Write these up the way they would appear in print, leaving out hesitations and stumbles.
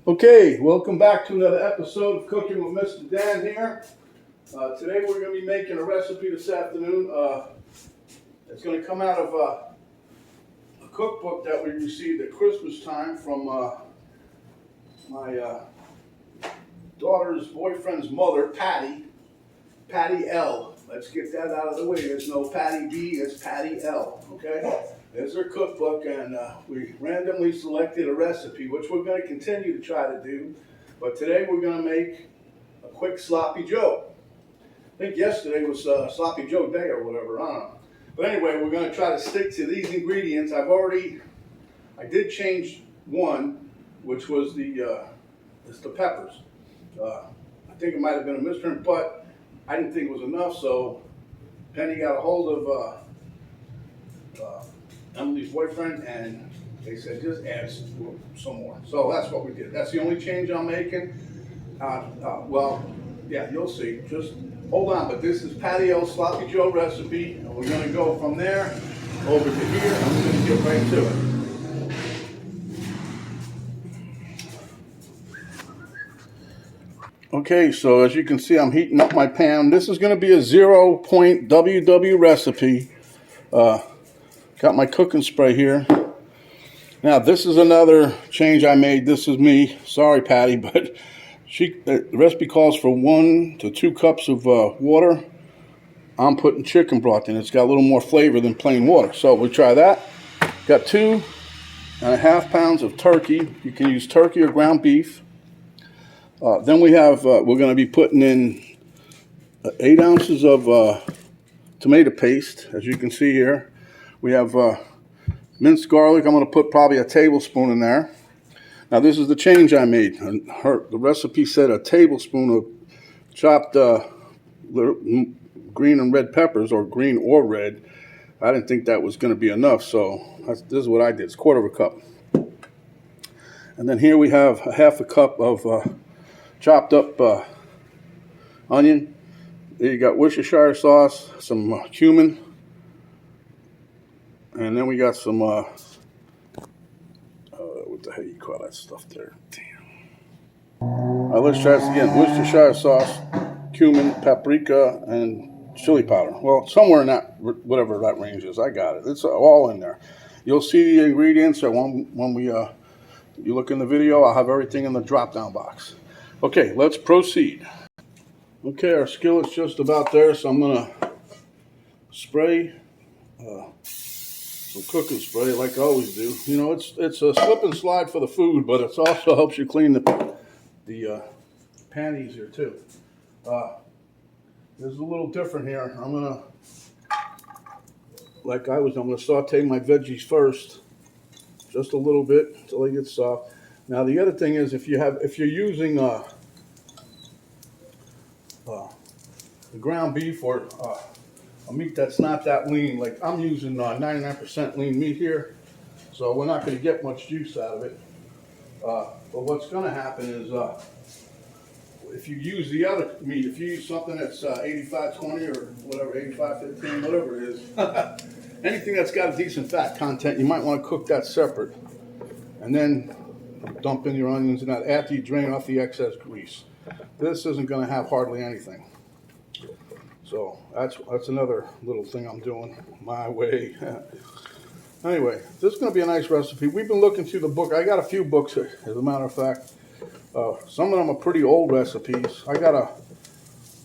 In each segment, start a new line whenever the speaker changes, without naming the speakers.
Okay, welcome back to another episode of Cooking with Mr. Dan here. Today we're going to be making a recipe this afternoon. It's going to come out of a cookbook that we received at Christmas time from my daughter's boyfriend's mother, Patti L. Let's get that out of the way. There's no Patti B, it's Patti L. Okay? There's her cookbook, and we randomly selected a recipe, which we're going to continue to try to do. But today we're going to make a quick sloppy Joe. I think yesterday was sloppy Joe day or whatever, I don't know. But anyway, we're going to try to stick to these ingredients. I did change one, which was the peppers. I think it might have been a misprint, but I didn't think it was enough, so Penny got a hold of Emily's boyfriend, and they said just add some more. So that's what we did. That's the only change I'm making. Well, yeah, you'll see. Just hold on, but this is Patti L's Sloppy Joe recipe, and we're going to go from there over to here, and we're going to get right to it. Okay, so as you can see, I'm heating up my pan. This is going to be a 0-point WW recipe. Got my cooking spray here. Now, this is another change I made. This is me. Sorry, Patty, but the recipe calls for 1 to 2 cups of water. I'm putting chicken broth in. It's got a little more flavor than plain water. So we'll try that. Got 2.5 pounds of turkey. You can use turkey or ground beef. Then we have, we're going to be putting in 8 ounces of tomato paste, as you can see here. We have minced garlic. I'm going to put probably a tablespoon in there. Now this is the change I made. The recipe said a tablespoon of chopped green and red peppers, or green or red. I didn't think that was going to be enough, so this is what I did. It's 1/4 cup. And then here we have a 1/2 cup of chopped up onion. There you got Worcestershire sauce, some cumin. And then we got some, what the hell you call that stuff there? Damn. All right, let's try this again. Worcestershire sauce, cumin, paprika, and chili powder. Well, somewhere in that, whatever that range is, I got it. It's all in there. You'll see the ingredients when you look in the video. I'll have everything in the drop-down box. Okay, let's proceed. Okay, our skillet's just about there, so I'm going to spray some cooking spray like I always do. You know, it's a slip and slide for the food, but it also helps you clean the pan easier too. This is a little different here. I'm gonna saute my veggies first, just a little bit until they get soft. Now the other thing is, if you're using the ground beef or a meat that's not that lean, like I'm using 99% lean meat here, so we're not going to get much juice out of it. But what's going to happen is if you use the other meat, if you use something that's 85-20 or whatever, 85-15, whatever it is, anything that's got a decent fat content, you might want to cook that separate. And then dump in your onions and that after you drain off the excess grease. This isn't going to have hardly anything. So that's another little thing I'm doing my way. Anyway, this is going to be a nice recipe. We've been looking through the book. I got a few books, as a matter of fact. Some of them are pretty old recipes. I got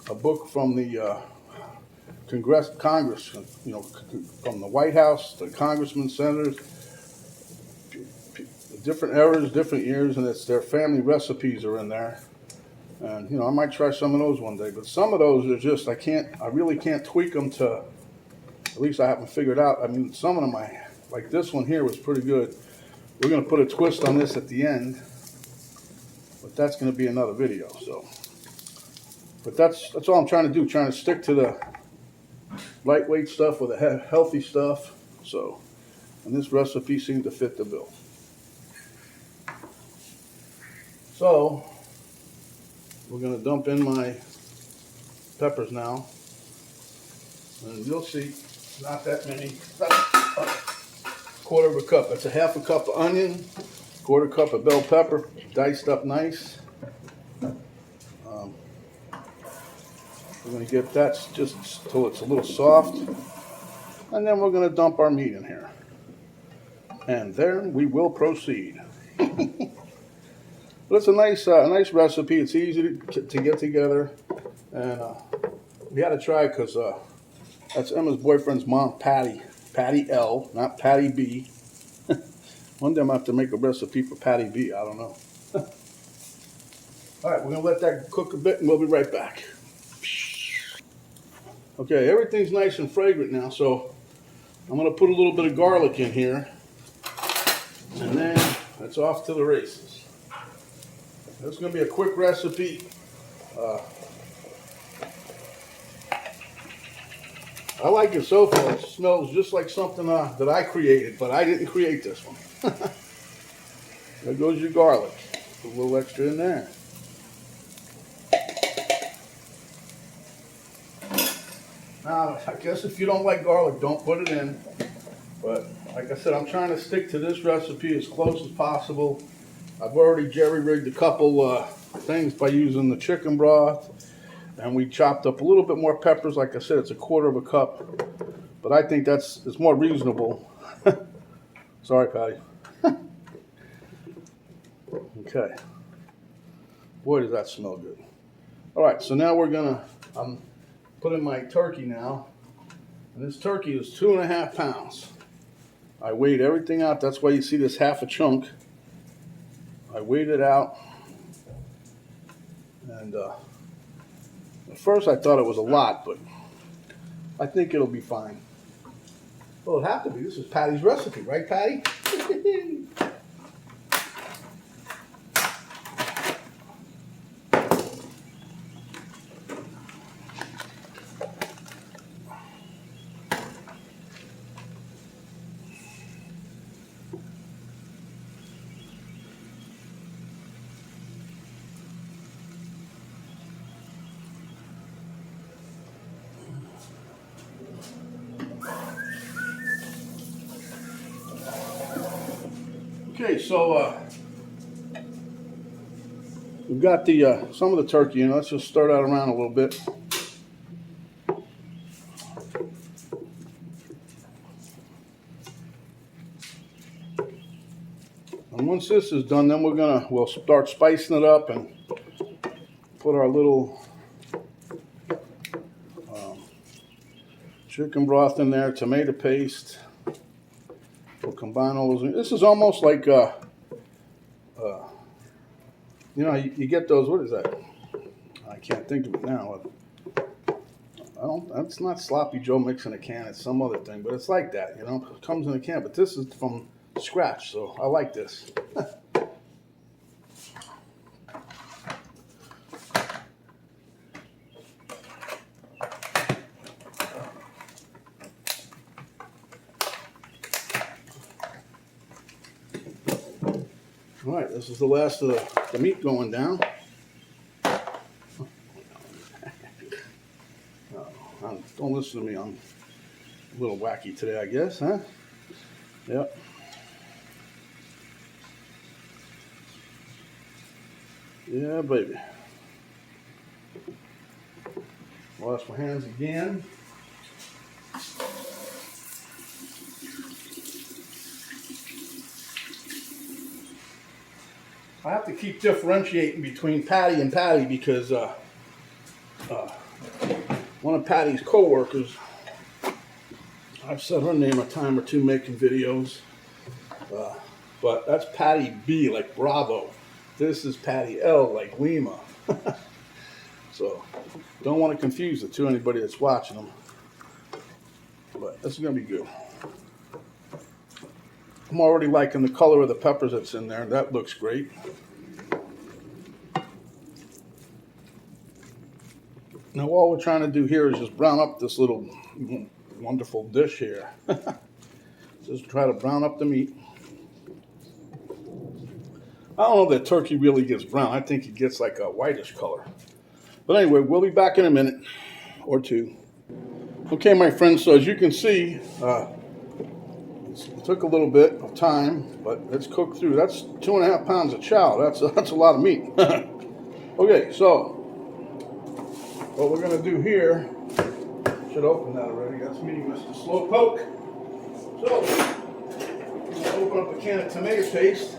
a book from the Congress, you know, from the White House, the congressmen, senators, different eras, different years, and it's their family recipes are in there. And, you know, I might try some of those one day. But some of those are just, I really can't tweak them to, at least I haven't figured out. I mean, some of them, like this one here was pretty good. We're going to put a twist on this at the end. But that's going to be another video, so. But that's all I'm trying to do, trying to stick to the lightweight stuff with the healthy stuff. So, and this recipe seemed to fit the bill. So, we're going to dump in my peppers now. And you'll see, not that many, about 1/4 cup. That's a 1/2 cup of onion, Quarter cup of bell pepper, diced up nice. We're going to get that just till it's a little soft. And then we're going to dump our meat in here. And then we will proceed. But it's a nice recipe. It's easy to get together. And we had to try because that's Emma's boyfriend's mom, Patti L, not Patti B. One day I'm going to have to make a recipe for Patti B. I don't know. All right, we're going to let that cook a bit and we'll be right back. Okay, everything's nice and fragrant now, so I'm going to put a little bit of garlic in here. And then it's off to the races. This is going to be a quick recipe. I like it so far. It smells just like something that I created, but I didn't create this one. There goes your garlic. Put a little extra in there. Now, I guess if you don't like garlic, don't put it in. But like I said, I'm trying to stick to this recipe as close as possible. I've already jerry-rigged a couple things by using the chicken broth. And we chopped up a little bit more peppers. Like I said, it's a quarter of a cup. But I think it's more reasonable. Sorry, Patty. Okay. Boy, does that smell good. All right, so now we're going to put in my turkey now. And this turkey is 2.5 pounds. I weighed everything out. That's why you see this half a chunk. I weighed it out. And at first I thought it was a lot, but I think it'll be fine. Well, it'll have to be. This is Patty's recipe, right, Patty? Okay, so we've got the some of the turkey in. Let's just stir that around a little bit. And once this is done, then we'll start spicing it up and put our little chicken broth in there, tomato paste. We'll combine all those. This is almost like, you know, you get those, what is that? I can't think of it now. That's not Sloppy Joe mix in a can. It's some other thing, but it's like that, you know. It comes in a can, but this is from scratch, so I like this. All right, this is the last of the meat going down. Don't listen to me, I'm a little wacky today, I guess, huh? Yep. Yeah, baby. Wash my hands again. I have to keep differentiating between Patti and Patti because one of Patti's co-workers, I've said her name a time or two making videos, but that's Patti B, like Bravo. This is Patti L, like Lima. So don't want to confuse the two, anybody that's watching them. But this is going to be good. I'm already liking the color of the peppers that's in there. That looks great. Now all we're trying to do here is just brown up this little wonderful dish here. Just try to brown up the meat. I don't know if that turkey really gets brown. I think it gets like a whitish color. But anyway, we'll be back in a minute or two. Okay, my friends, so as you can see, it's Took a little bit of time, but it's cooked through. That's 2.5 pounds of chow. That's a lot of meat. Okay, so what we're gonna do here, should open that already. That's me, Mr. Slowpoke. So I'm gonna open up a can of tomato paste.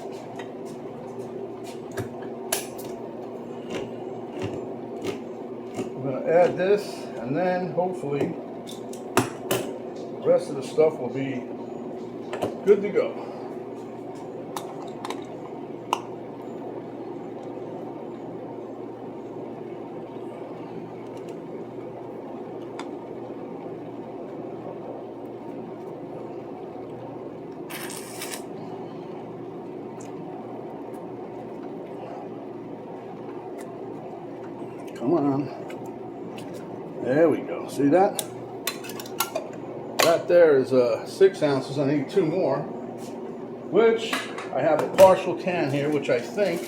I'm gonna add this, and then hopefully the rest of the stuff will be good to go. Come on. There we go. See that? That there is 6 ounces. I need 2 more, which I have a partial can here, which I think,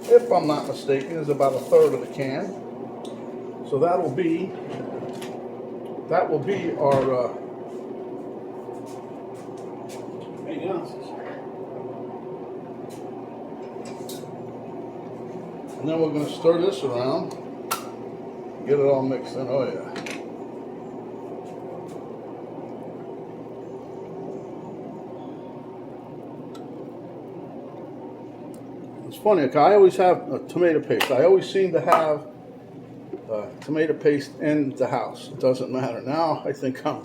if I'm not mistaken, is about 1/3 of the can. So that will be our 8 ounces. And then we're going to stir this around, get it all mixed in. Oh yeah. It's funny, I always have a tomato paste. I always seem to have tomato paste in the house. It doesn't matter. Now I think I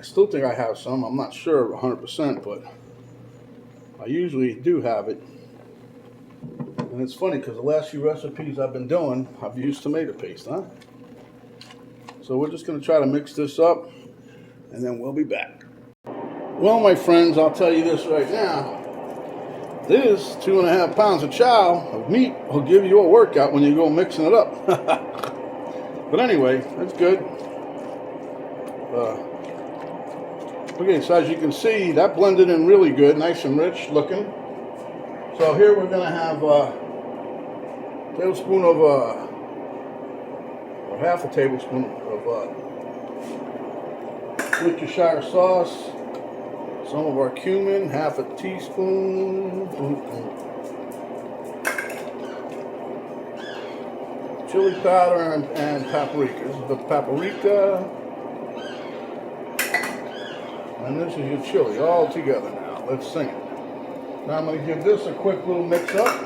still think I have some. I'm not sure 100%, but I usually do have it. And it's funny because the last few recipes I've been doing, I've used tomato paste, huh? So we're just going to try to mix this up, and then we'll be back. Well, my friends, I'll tell you this right now. This 2.5 pounds of chow of meat will give you a workout when you go mixing it up. But anyway, that's good. Okay, so as you can see, that blended in really good, nice and rich looking. So here we're going to have a tablespoon of, or half a tablespoon of Worcestershire sauce. Some of our cumin, half a teaspoon. Chili powder and paprika. This is the paprika. And this is your chili all together now. Let's sing it. Now I'm going to give this a quick little mix up.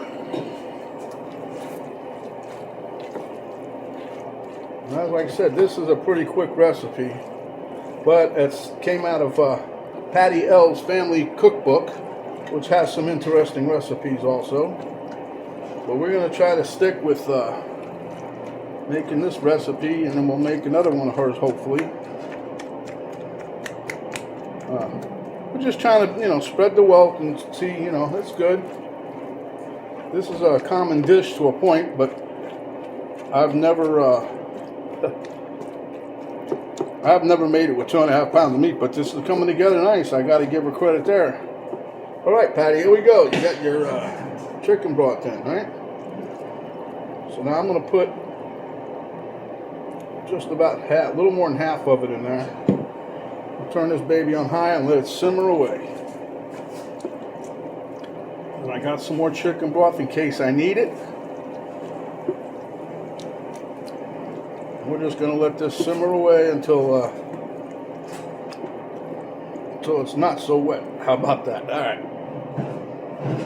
Now, like I said, this is a pretty quick recipe, but it came out of Patti L's family cookbook, which has some interesting recipes also. But we're going to try to stick with making this recipe, and then we'll make another one of hers hopefully. We're just trying to, spread the wealth and see, it's good. This is a common dish to a point, but I've never made it with 2.5 pounds of meat, but this is coming together nice. I got to give her credit there. All right, Patty, here we go. You got your chicken broth in, right? So now I'm going to put just about half, a little more than half of it in there. I'll turn this baby on high and let it simmer away. And I got some more chicken broth in case I need it. We're just going to let this simmer away until it's not so wet. How about that? All right.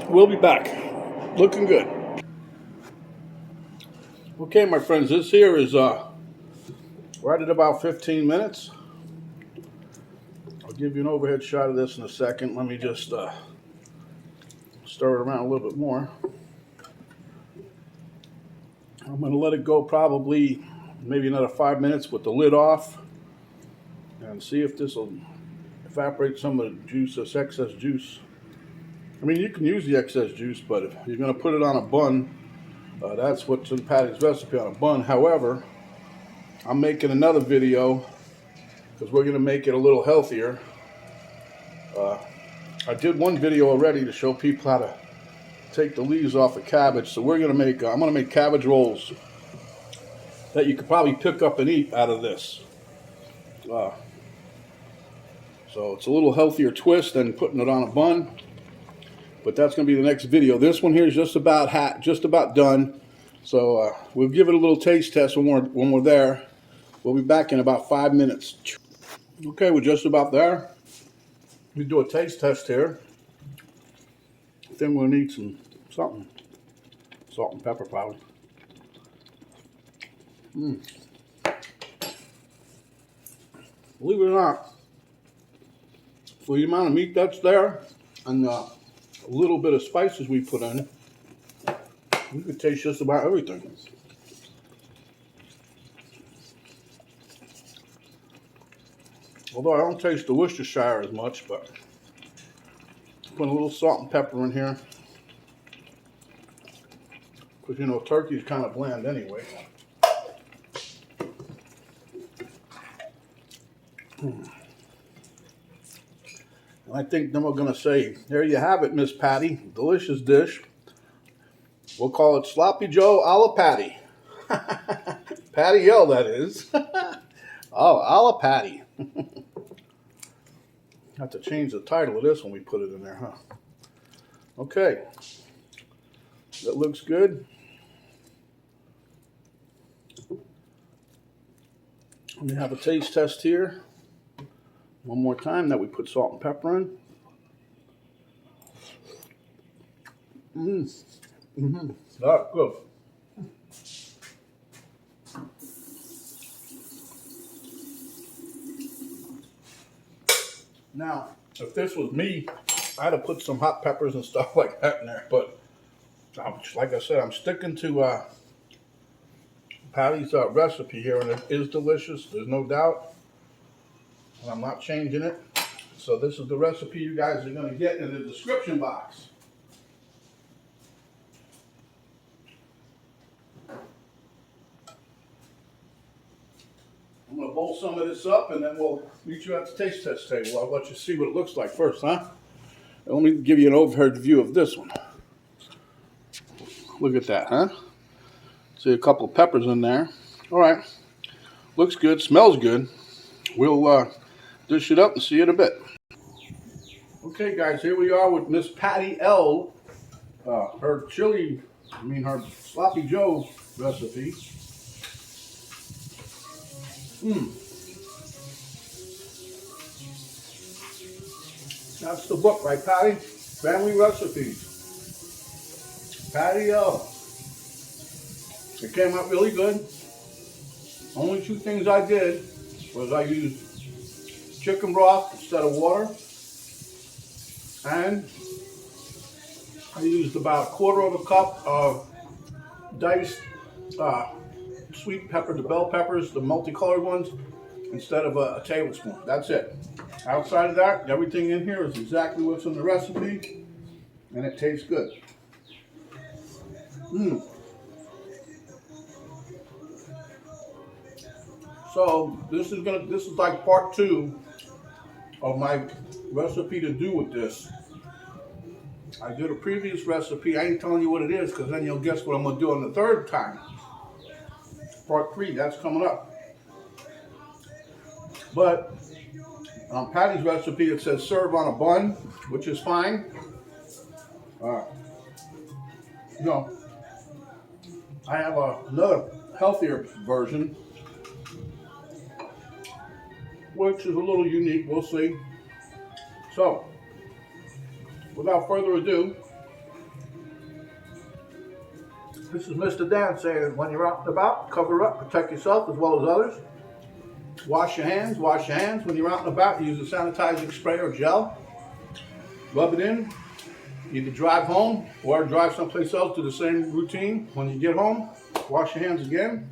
We'll be back. Looking good. Okay, my friends, this here is right at about 15 minutes. I'll give you an overhead shot of this in a second. Let me just stir it around a little bit more. I'm going to let it go probably maybe another 5 minutes with the lid off and see if this will evaporate some of the juice, this excess juice. I mean, you can use the excess juice, but if you're going to put it on a bun, that's what's in Patty's recipe, on a bun. However, I'm making another video because we're going to make it a little healthier. I did one video already to show people how to take the leaves off of cabbage. So we're going to make, I'm going to make cabbage rolls that you could probably pick up and eat out of this. So it's a little healthier twist than putting it on a bun. But that's going to be the next video. This one here is just about done. So we'll give it a little taste test when we're there. We'll be back in about 5 minutes. Okay, we're just about there. We do a taste test here. I think we'll need something. Salt and pepper probably. Believe it or not, for the amount of meat that's there and a little bit of spices we put in, you could taste just about everything. Although I don't taste the Worcestershire as much, but put a little salt and pepper in here. Because, you know, turkey's kind of bland anyway. And I think then we're going to say, there you have it, Miss Patti. Delicious dish. We'll call it Sloppy Joe Alla Patti. Patti L, that is. Oh, Alla Patti. Have to change the title of this when we put it in there, huh? Okay. That looks good. Let me have a taste test here. One more time that we put salt and pepper in. That's good. Now, if this was me, I'd have put some hot peppers and stuff like that in there. But like I said, I'm sticking to Patti's recipe here, and it is delicious. There's no doubt. And I'm not changing it. So this is the recipe you guys are going to get in the description box. I'm going to bowl some of this up, and then we'll meet you at the taste test table. I'll let you see what it looks like first, huh? And let me give you an overhead view of this one. Look at that, huh? See a couple of peppers in there. All right. Looks good. Smells good. We'll dish it up and see you in a bit. Okay, guys, here we are with Miss Patti L. Her Sloppy Joe recipe. That's the book, right, Patti? Family Recipes. Patti L. It came out really good. Only two things I did was I used chicken broth instead of water, and I used about 1/4 cup of diced sweet pepper, the bell peppers, the multicolored ones, instead of a tablespoon. That's it. Outside of that, everything in here is exactly what's in the recipe, and it tastes good. So this is like part 2 of my recipe to do with this. I did a previous recipe. I ain't telling you what it is, because then you'll guess what I'm going to do on the third time. Part 3, that's coming up. But on Patti's recipe, it says serve on a bun, which is fine. I have another healthier version, which is a little unique. We'll see. So, without further ado, this is Mr. Dan saying, when you're out and about, cover up, protect yourself as well as others. Wash your hands when you're out and about. Use a sanitizing spray or gel. Rub it in. Either drive home or drive someplace else. Do the same routine. When you get home, wash your hands again.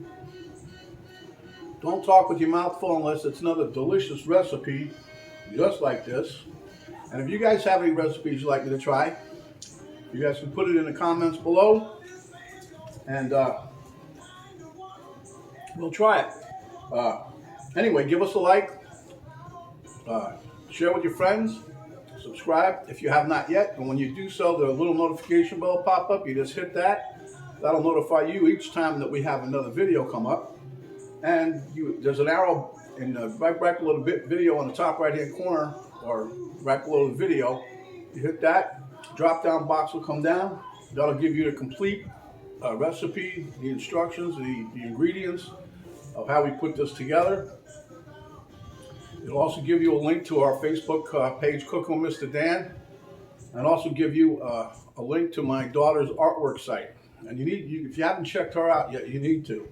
Don't talk with your mouth full unless it's another delicious recipe just like this. And if you guys have any recipes you'd like me to try, you guys can put it in the comments below, and we'll try it. Anyway, give us a like, share with your friends, subscribe if you have not yet, and when you do so, the little notification bell will pop up. You just hit that. That'll notify you each time that we have another video come up. And there's an arrow in the right below the video on the top right hand corner or right below the video. You hit that, drop down box will come down. That'll give you the complete recipe, the instructions, the ingredients of how we put this together. It'll also give you a link to our Facebook page, Cooking with Mr. Dan, and also give you a link to my daughter's artwork site. And if you haven't checked her out yet, you need to.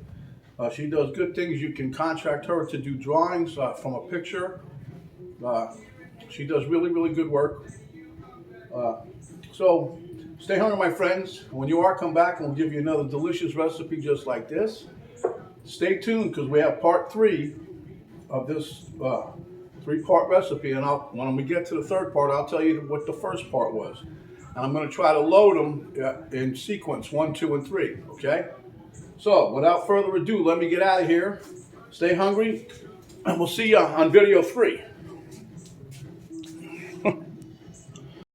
She does good things. You can contract her to do drawings from a picture. She does really, really good work. So stay hungry, my friends. When you are, come back and we'll give you another delicious recipe just like this. Stay tuned because we have part 3 of this 3-part recipe, and when we get to the 3rd part, I'll tell you what the first part was. And I'm going to try to load them in sequence 1, 2, and 3. Okay? So without further ado, let me get out of here. Stay hungry, and we'll see you on video 3.